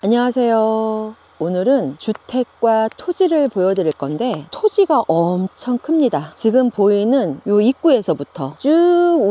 안녕하세요. 오늘은 주택과 토지를 보여드릴 건데 토지가 엄청 큽니다. 지금 보이는 요 입구에서부터 쭉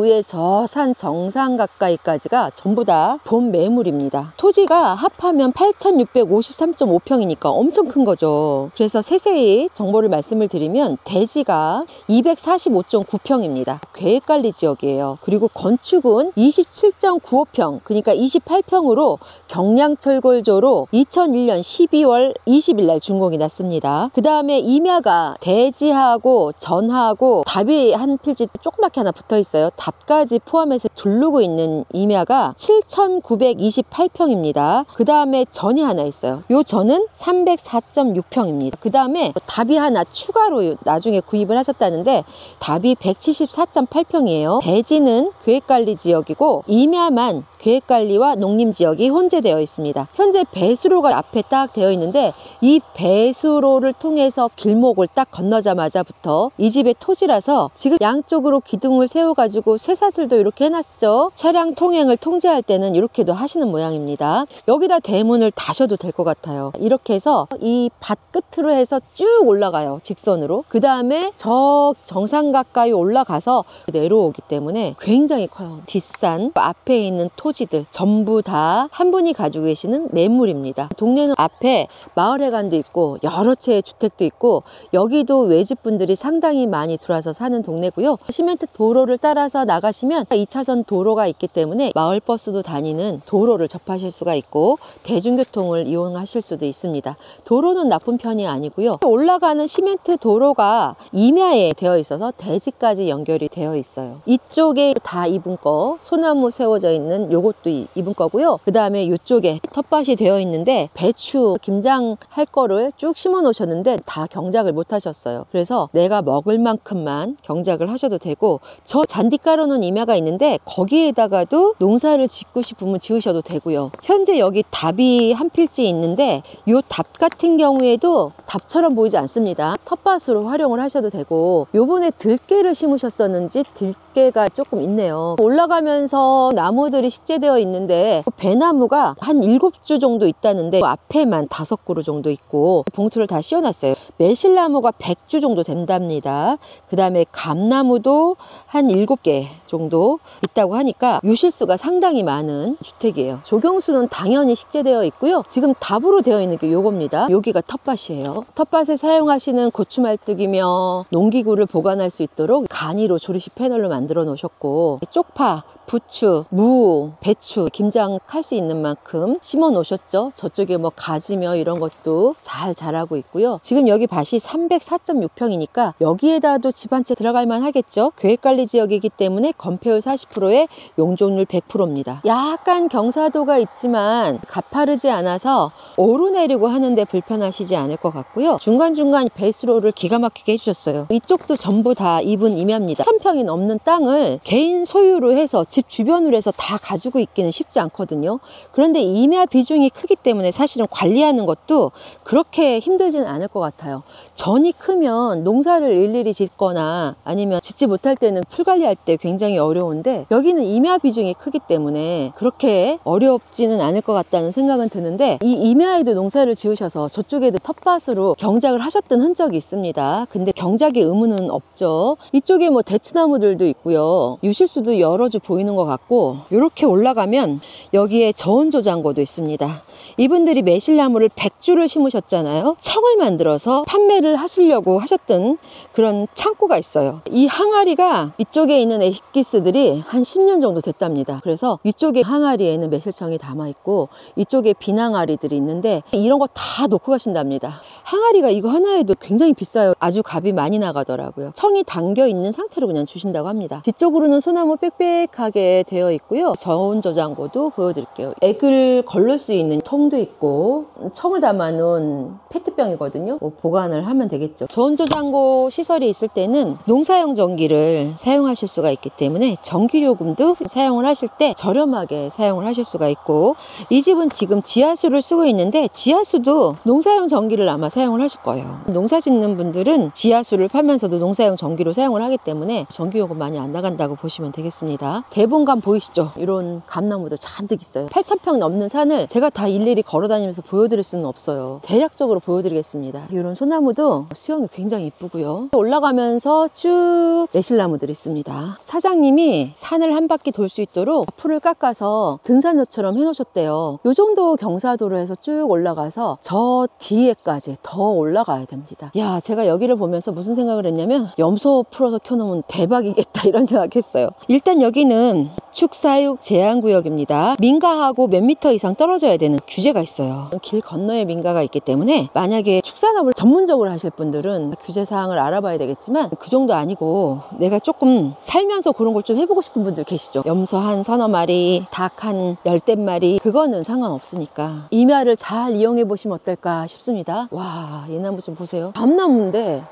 위에 저 산 정상 가까이까지가 전부 다 본 매물입니다. 토지가 합하면 8,653.5평이니까 엄청 큰 거죠. 그래서 세세히 정보를 말씀을 드리면 대지가 245.9평입니다. 계획관리지역이에요. 그리고 건축은 27.95평, 그러니까 28평으로 경량철골조로 2001년 12월 20일 날 준공이 났습니다. 그 다음에 임야가 대지하고 전하고 답이 한 필지 조그맣게 하나 붙어 있어요. 답까지 포함해서 두르고 있는 임야가 7,928평입니다. 그 다음에 전이 하나 있어요. 요 전은 304.6평입니다. 그 다음에 답이 하나 추가로 나중에 구입을 하셨다는데 답이 174.8평이에요. 대지는 계획관리지역이고 임야만 계획관리와 농림지역이 혼재되어 있습니다. 현재 배수로가 앞에 딱 되어 있는데 이 배수로를 통해서 길목을 딱 건너자마자부터 이 집의 토지라서 지금 양쪽으로 기둥을 세워가지고 쇠사슬도 이렇게 해놨죠. 차량 통행을 통제할 때는 이렇게도 하시는 모양입니다. 여기다 대문을 다셔도 될 것 같아요. 이렇게 해서 이 밭 끝으로 해서 쭉 올라가요. 직선으로. 그 다음에 저 정상 가까이 올라가서 내려오기 때문에 굉장히 커요. 뒷산 앞에 있는 토지들 전부 다 한 분이 가지고 계시는 매물입니다. 동네는 앞에 마을회관도 있고 여러 채의 주택도 있고 여기도 외집분들이 상당히 많이 들어와서 사는 동네고요. 시멘트 도로를 따라서 나가시면 2차선 도로가 있기 때문에 마을버스도 다니는 도로를 접하실 수가 있고 대중교통을 이용하실 수도 있습니다. 도로는 나쁜 편이 아니고요. 올라가는 시멘트 도로가 임야에 되어 있어서 대지까지 연결이 되어 있어요. 이쪽에 다 이분 거, 소나무 세워져 있는 요것도 이분 거고요. 그 다음에 이쪽에 텃밭이 되어 있는데 배추, 김장 할 거를 쭉 심어 놓으셨는데 다 경작을 못 하셨어요. 그래서 내가 먹을 만큼만 경작을 하셔도 되고 저 잔디 깔아놓은 임야가 있는데 거기에다가도 농사를 짓고 싶으면 지으셔도 되고요. 현재 여기 답이 한 필지 있는데 이 답 같은 경우에도 답처럼 보이지 않습니다. 텃밭으로 활용을 하셔도 되고 요번에 들깨를 심으셨었는지 들깨가 조금 있네요. 올라가면서 나무들이 식재되어 있는데 배나무가 한 7주 정도 있다는데 앞에만 5그루 정도 있고 봉투를 다 씌워놨어요. 매실나무가 100주 정도 된답니다. 그 다음에 감나무도 한 7개 정도 있다고 하니까 유실수가 상당히 많은 주택이에요. 조경수는 당연히 식재되어 있고요. 지금 답으로 되어 있는 게 요겁니다. 여기가 텃밭이에요. 텃밭에 사용하시는 고추말뚝이며 농기구를 보관할 수 있도록 간이로 조리식 패널로 만들어 놓으셨고 쪽파, 부추, 무, 배추, 김장 할 수 있는 만큼 심어 놓으셨죠. 저쪽에 뭐 가지며 이런 것도 잘 자라고 있고요. 지금 여기 밭이 304.6평이니까 여기에다도 집 한 채 들어갈 만 하겠죠. 계획관리 지역이기 때문에 건폐율 40%에 용적률 100%입니다. 약간 경사도가 있지만 가파르지 않아서 오르내리고 하는데 불편하시지 않을 것 같고요. 중간중간 배수로를 기가 막히게 해주셨어요. 이쪽도 전부 다 이분 임야입니다. 1000평이 넘는 땅을 개인 소유로 해서 집 주변으로 해서 다 가지고 있기는 쉽지 않거든요. 그런데 임야 비중이 크기 때문에 사실은 관리하는 것도 그렇게 힘들지는 않을 것 같아요. 전이 크면 농사를 일일이 짓거나 아니면 짓지 못할 때는 풀 관리할 때 굉장히 어려운데 여기는 임야 비중이 크기 때문에 그렇게 어렵지는 않을 것 같다는 생각은 드는데 이 임야에도 농사를 지으셔서 저쪽에도 텃밭으로 경작을 하셨던 흔적이 있습니다. 근데 경작의 의무는 없죠. 이쪽에 뭐 대추나무들도 있고요. 유실수도 여러 주 보이는 것 같고 이렇게 올라가면 여기에 저온조장고도 있습니다. 이분들이 매실나무를 100주를 심으셨잖아요. 청을 만들어서 판매를 하시려고 하셨던 그런 창고가 있어요. 이 항아리가 이쪽에 있는 엑기스들이 한 10년 정도 됐답니다. 그래서 이쪽에 항아리에는 매실청이 담아있고 이쪽에 빈 항아리들이 있는데 이런 거 다 놓고 가신답니다. 항아리가 이거 하나에도 굉장히 비싸요. 아주 값이 많이 나가더라고요. 청이 담겨 있는 상태로 그냥 주신다고 합니다. 뒤쪽으로는 소나무 빽빽하게 되어 있고요. 저온저장고도 보여드릴게요. 액을 걸릴 수 있는 통도 있고 청을 담아놓은 페트병이거든요. 뭐 보관을 하면 되겠죠. 저온저장고 시설이 있을 때는 농사용 전기를 사용하실 수가 있기 때문에 전기요금도 사용을 하실 때 저렴하게 사용을 하실 수가 있고 이 집은 지금 지하수를 쓰고 있는데 지하수도 농사용 전기를 아마 사용을 하실 거예요. 농사 짓는 분들은 지하수를 파면서도 농사용 전기로 사용을 하기 때문에 전기요금 많이 안 나간다고 보시면 되겠습니다. 대본관 보이시죠? 이런 이런 감나무도 잔뜩 있어요. 8,000평 넘는 산을 제가 다 일일이 걸어 다니면서 보여드릴 수는 없어요. 대략적으로 보여드리겠습니다. 이런 소나무도 수영이 굉장히 이쁘고요. 올라가면서 쭉 매실나무들이 있습니다. 사장님이 산을 한 바퀴 돌 수 있도록 풀을 깎아서 등산로처럼 해놓으셨대요. 이 정도 경사도로 해서 쭉 올라가서 저 뒤에까지 더 올라가야 됩니다. 야, 제가 여기를 보면서 무슨 생각을 했냐면 염소 풀어서 켜놓으면 대박이겠다 이런 생각했어요. 일단 여기는 축사육 제한구역입니다. 민가하고 몇 미터 이상 떨어져야 되는 규제가 있어요. 길 건너에 민가가 있기 때문에 만약에 축산업을 전문적으로 하실 분들은 규제사항을 알아봐야 되겠지만 그 정도 아니고 내가 조금 살면서 그런 걸 좀 해보고 싶은 분들 계시죠. 염소 한 서너 마리, 닭 한 열댓 마리, 그거는 상관없으니까 임야를 잘 이용해 보시면 어떨까 싶습니다. 와, 이 나무 좀 보세요. 밤나무인데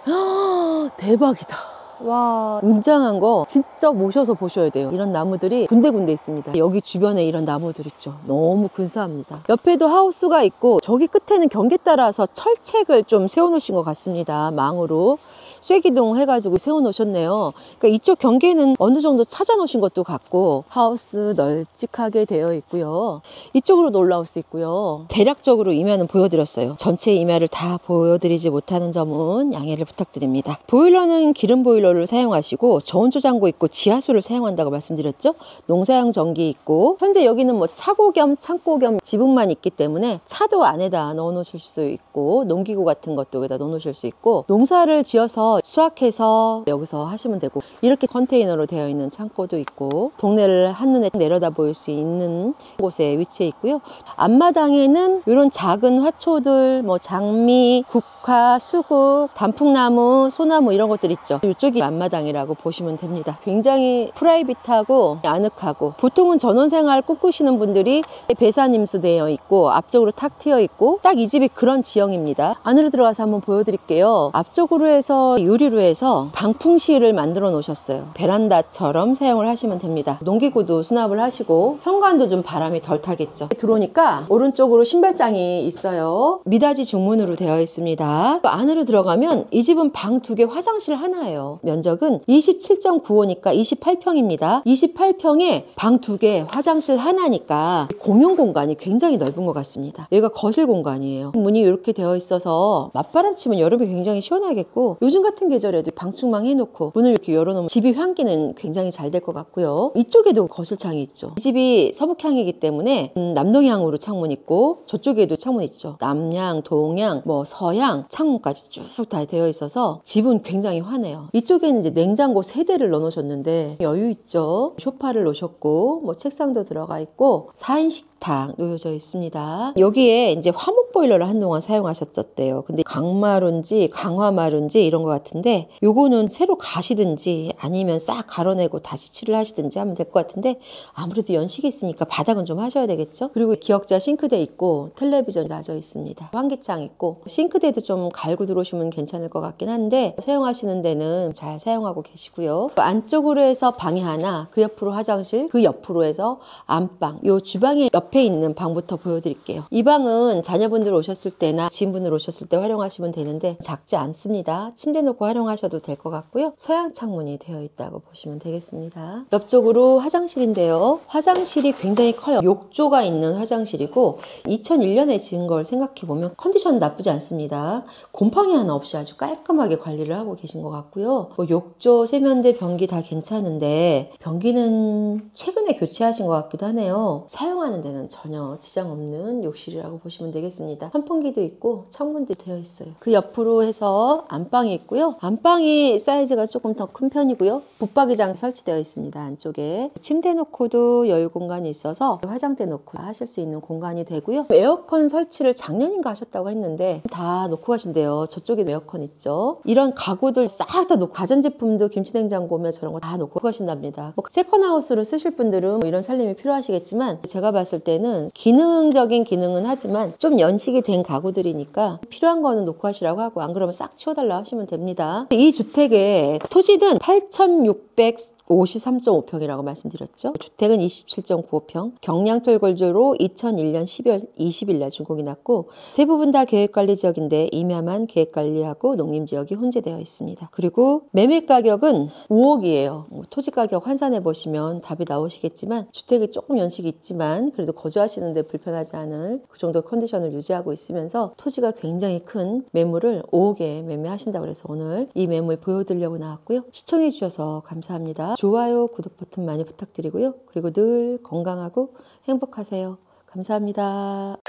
대박이다. 와, 웅장한 거 진짜 모셔서 보셔야 돼요. 이런 나무들이 군데군데 있습니다. 여기 주변에 이런 나무들 있죠. 너무 근사합니다. 옆에도 하우스가 있고 저기 끝에는 경계 따라서 철책을 좀 세워놓으신 것 같습니다. 망으로 쐐기동 해가지고 세워놓으셨네요. 그러니까 이쪽 경계는 어느 정도 찾아놓으신 것도 같고 하우스 널찍하게 되어 있고요. 이쪽으로도 올라올 수 있고요. 대략적으로 임야는 보여드렸어요. 전체 임야를 다 보여드리지 못하는 점은 양해를 부탁드립니다. 보일러는 기름 보일러를 사용하시고 저온조장고 있고 지하수를 사용한다고 말씀드렸죠. 농사용 전기 있고 현재 여기는 뭐 차고 겸 창고 겸 지붕만 있기 때문에 차도 안에다 넣어 놓으실 수 있고 농기구 같은 것도 여기다 넣어 놓으실 수 있고 농사를 지어서 수확해서 여기서 하시면 되고 이렇게 컨테이너로 되어 있는 창고도 있고 동네를 한눈에 내려다 보일 수 있는 곳에 위치해 있고요. 앞마당에는 이런 작은 화초들 뭐 장미, 국화, 수국, 단풍나무, 소나무 이런 것들 있죠. 이쪽이 앞마당이라고 보시면 됩니다. 굉장히 프라이빗하고 아늑하고 보통은 전원생활 꿈꾸시는 분들이 배산임수 되어 있고 앞쪽으로 탁 트여 있고 딱 이 집이 그런 지형입니다. 안으로 들어가서 한번 보여드릴게요. 앞쪽으로 해서 유리로 해서 방풍실을 만들어 놓으셨어요. 베란다처럼 사용을 하시면 됩니다. 농기구도 수납을 하시고 현관도 좀 바람이 덜 타겠죠. 들어오니까 오른쪽으로 신발장이 있어요. 미닫이 중문으로 되어 있습니다. 안으로 들어가면 이 집은 방 2개 화장실 하나예요. 면적은 27.95니까 28평입니다. 28평에 방 2개 화장실 하나니까 공용 공간이 굉장히 넓은 것 같습니다. 여기가 거실 공간이에요. 문이 이렇게 되어 있어서 맞바람 치면 여름에 굉장히 시원하겠고 요즘 같은 계절에도 방충망 해놓고 문을 이렇게 열어놓으면 집이 환기는 굉장히 잘 될 것 같고요. 이쪽에도 거실창이 있죠. 이 집이 서북향이기 때문에 남동향으로 창문 있고 저쪽에도 창문 있죠. 남향, 동향, 뭐 서향 창문까지 쭉 다 되어 있어서 집은 굉장히 환해요. 이쪽에는 이제 냉장고 3대를 넣어 놓으셨는데 여유 있죠. 소파를 놓으셨고 뭐 책상도 들어가 있고 4인 식탁 놓여져 있습니다. 여기에 이제 화목 보일러를 한동안 사용하셨었대요. 근데 강마루인지 강화마루인지 이런 것 같은데 요거는 새로 가시든지 아니면 싹 갈아내고 다시 칠을 하시든지 하면 될 것 같은데 아무래도 연식이 있으니까 바닥은 좀 하셔야 되겠죠. 그리고 기역자 싱크대 있고 텔레비전이 놔져 있습니다. 환기창 있고 싱크대도 좀 갈고 들어오시면 괜찮을 것 같긴 한데 사용하시는 데는 잘 사용하고 계시고요. 안쪽으로 해서 방이 하나, 그 옆으로 화장실, 그 옆으로 해서 안방, 요 주방의 옆에 있는 방부터 보여드릴게요. 이 방은 자녀분들 오셨을 때나 지인분들 오셨을 때 활용하시면 되는데 작지 않습니다. 침대 놓고 활용하셔도 될 것 같고요. 서양 창문이 되어 있다고 보시면 되겠습니다. 옆쪽으로 화장실인데요. 화장실이 굉장히 커요. 욕조가 있는 화장실이고 2001년에 지은 걸 생각해보면 컨디션 나쁘지 않습니다. 곰팡이 하나 없이 아주 깔끔하게 관리를 하고 계신 것 같고요. 뭐 욕조, 세면대, 변기 다 괜찮은데 변기는 최근에 교체하신 것 같기도 하네요. 사용하는 데는 전혀 지장 없는 욕실이라고 보시면 되겠습니다. 선풍기도 있고 창문도 되어 있어요. 그 옆으로 해서 안방이 있고요. 안방이 사이즈가 조금 더 큰 편이고요. 붙박이장 설치되어 있습니다. 안쪽에 침대 놓고도 여유 공간이 있어서 화장대 놓고 하실 수 있는 공간이 되고요. 에어컨 설치를 작년인가 하셨다고 했는데 다 놓고 가신대요. 저쪽에 에어컨 있죠. 이런 가구들 싹 다 놓고 가전제품도 김치냉장고며 저런 거 다 놓고 가신답니다. 뭐 세컨하우스로 쓰실 분들은 뭐 이런 살림이 필요하시겠지만 제가 봤을 때는 기능적인 기능은 하지만 좀 연식이 된 가구들이니까 필요한 거는 놓고 하시라고 하고 안 그러면 싹 치워달라 하시면 됩니다. 이 주택의 토지는 8,600 53.5평이라고 말씀드렸죠. 주택은 27.95평, 경량철 골조로 2001년 12월 20일 날 준공이 났고 대부분 다 계획관리 지역인데 임야만 계획관리하고 농림지역이 혼재되어 있습니다. 그리고 매매 가격은 5억이에요. 토지 가격 환산해 보시면 답이 나오시겠지만 주택이 조금 연식이 있지만 그래도 거주하시는데 불편하지 않을 그 정도 컨디션을 유지하고 있으면서 토지가 굉장히 큰 매물을 5억에 매매하신다고 해서 오늘 이 매물 보여드리려고 나왔고요. 시청해 주셔서 감사합니다. 좋아요, 구독 버튼 많이 부탁드리고요. 그리고 늘 건강하고 행복하세요. 감사합니다.